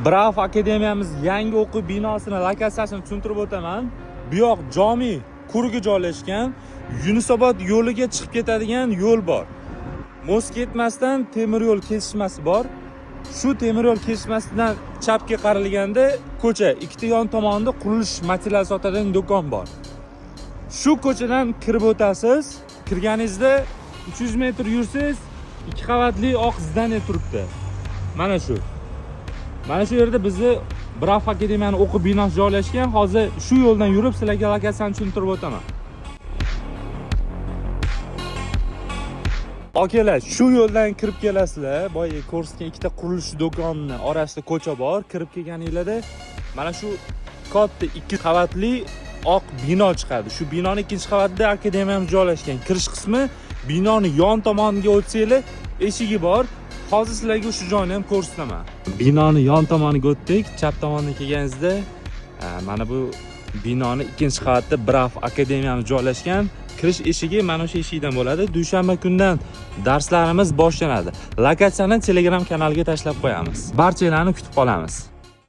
Bravo akademiyamiz yangi o'quv binosini lokatsiyasini tushuntirib o'taman. Bu yoq Jomiy Kurga joylashgan, Yunusobod yo'liga chiqib ketadigan yo'l bor. Most ketmasdan temir yo'l kesishmasi bor. Shu temir yo'l kesishmasidan chapga qaralganda ko'cha, ikkita yon tomonida qurilish material sotadigan do'kon bor. Shu ko'chadan kirib o'tasiz. Kirganingizda 300 metr yursangiz, 2 qavatli oq zdaniya turibdi. Mana shu. Mana shu yerda bizni Bravo akademiyaning o'quv binosi joylashgan. Hozir shu yo'ldan yurib sizlarga lokatsiyani tushuntirib o'taman. Akalar, shu yo'ldan kirib kelasizlar. Boya ko'rsatgan ikkita qurilish do'konni orasida ko'cha bor. Kirib kelganingizda mana shu katta 2 qavatli oq bino chiqadi. Shu binoning ikkinchi qavatida akademiyamiz joylashgan. Kirish qismi binoning yon tomoniga o'tsanglar, eshigi bor. Hozir sizlarga shu joyni ham ko'rsataman. Binoning yon tomoniga o'tdik. Chap tomonga kelganingizda mana bu binoning ikkinchi qavatida Bravo akademiyamiz joylashgan. Kirish eshigi mana shu eshikdan bo'ladi. Dushanba kundan darslarimiz boshlanadi. Lokatsiyani Telegram kanaliga tashlab qo'yamiz. Barchalarni kutib qolamiz.